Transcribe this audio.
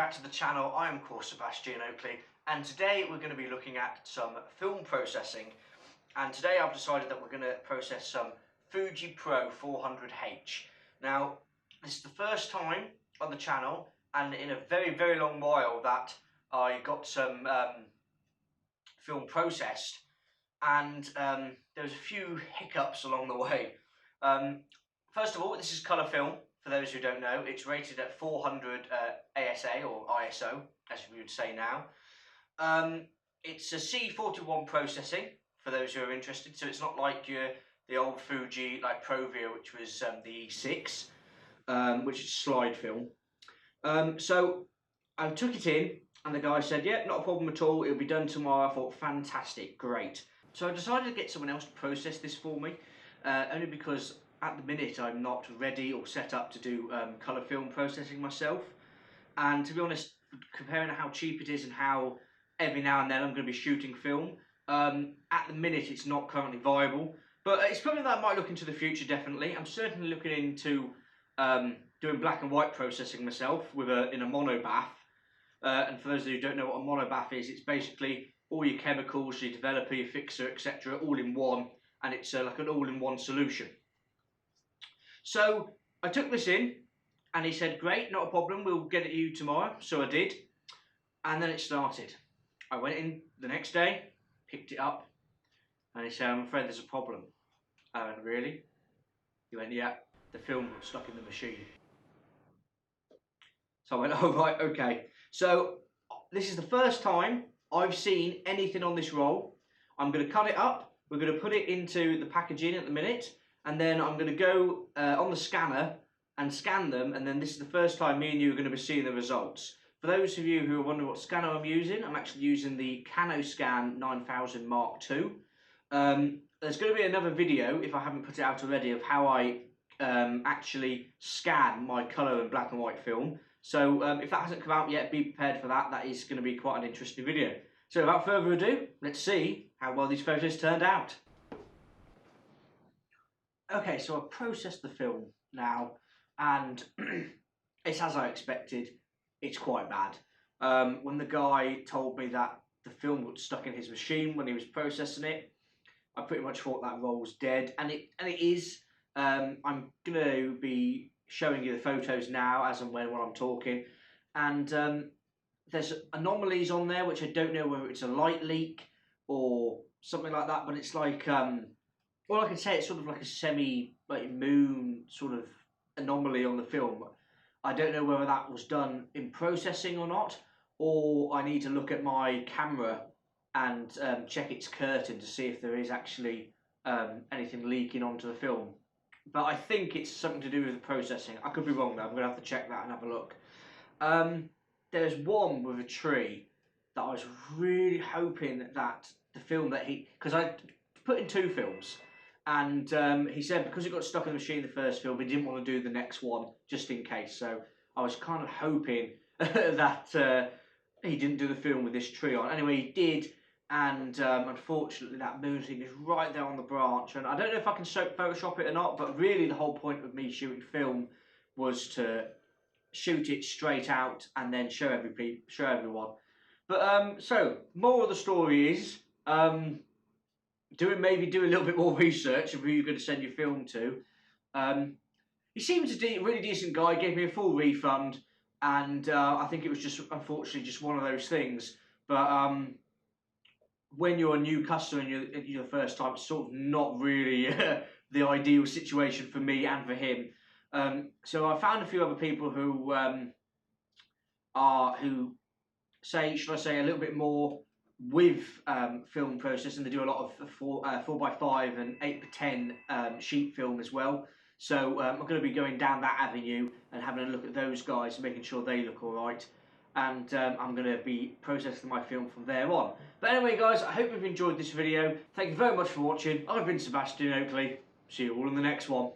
back to the channel. I am of course Sebastian Oakley, and today we're going to be looking at some film processing. And today I've decided that we're going to process some Fuji Pro 400H. Now, this is the first time on the channel, and in a very long while, that I got some film processed, and there was a few hiccups along the way. First of all, this is colour film. For those who don't know, it's rated at 400 ASA or ISO, as we would say now. It's a C41 processing, for those who are interested. So it's not like the old Fuji, like Provia, which was the E6, which is slide film. So I took it in, and the guy said, "Yeah, not a problem at all. It'll be done tomorrow." I thought, fantastic, great. So I decided to get someone else to process this for me, only because at the minute I'm not ready or set up to do colour film processing myself. And to be honest, comparing how cheap it is and how every now and then I'm going to be shooting film, at the minute it's not currently viable. But it's something that I might look into the future, definitely. I'm certainly looking into doing black and white processing myself in a monobath. And for those of you who don't know what a monobath is, it's basically all your chemicals, your developer, your fixer, etc., all in one, and it's like an all-in-one solution. So I took this in, and he said, "Great, not a problem, we'll get it to you tomorrow." So I did, and then it started. I went in the next day, picked it up, and he said, "I'm afraid there's a problem." I went, "Really?" He went, "Yeah, the film got stuck in the machine." So I went, "Oh right, okay." So this is the first time I've seen anything on this roll. I'm going to cut it up, we're going to put it into the packaging at the minute, and then I'm going to go on the scanner and scan them, and then this is the first time me and you are going to be seeing the results. For those of you who are wondering what scanner I'm using, I'm actually using the CanoScan 9000 Mark II. There's going to be another video, if I haven't put it out already, of how I actually scan my colour and black and white film. So if that hasn't come out yet, be prepared for that. That is going to be quite an interesting video. So without further ado, let's see how well these photos turned out. Okay, so I've processed the film now, and it's as I expected. It's quite bad. When the guy told me that the film got stuck in his machine when he was processing it, I pretty much thought that roll was dead, and it is. I'm going to be showing you the photos now as and when while I'm talking, and there's anomalies on there which I don't know whether it's a light leak or something like that, but it's like well, I can say it's sort of like a semi-moon sort of anomaly on the film. I don't know whether that was done in processing or not, or I need to look at my camera and check its curtain to see if there is actually anything leaking onto the film. But I think it's something to do with the processing. I could be wrong though, I'm going to have to check that and have a look. There's one with a tree that I was really hoping that the film that because I put in 2 films, and he said because it got stuck in the machine the first film, he didn't want to do the next one just in case. So I was kind of hoping that he didn't do the film with this tree on. Anyway, he did, and unfortunately that moon thing is right there on the branch, and I don't know if I can Photoshop it or not, but really the whole point of me shooting film was to shoot it straight out and then show everyone. But so moral of the story is maybe do a little bit more research of who you're going to send your film to. He seems a really decent guy, gave me a full refund, and I think it was just unfortunately just one of those things. But when you're a new customer and you're the first time, it's sort of not really the ideal situation for me and for him. So I found a few other people who say, should I say, a little bit more with film processing. They do a lot of 4x5 and 8x10 sheet film as well. So I'm going to be going down that avenue and having a look at those guys and making sure they look all right. And I'm going to be processing my film from there on. But anyway guys, I hope you've enjoyed this video. Thank you very much for watching. I've been Sebastian Oakley. See you all in the next one.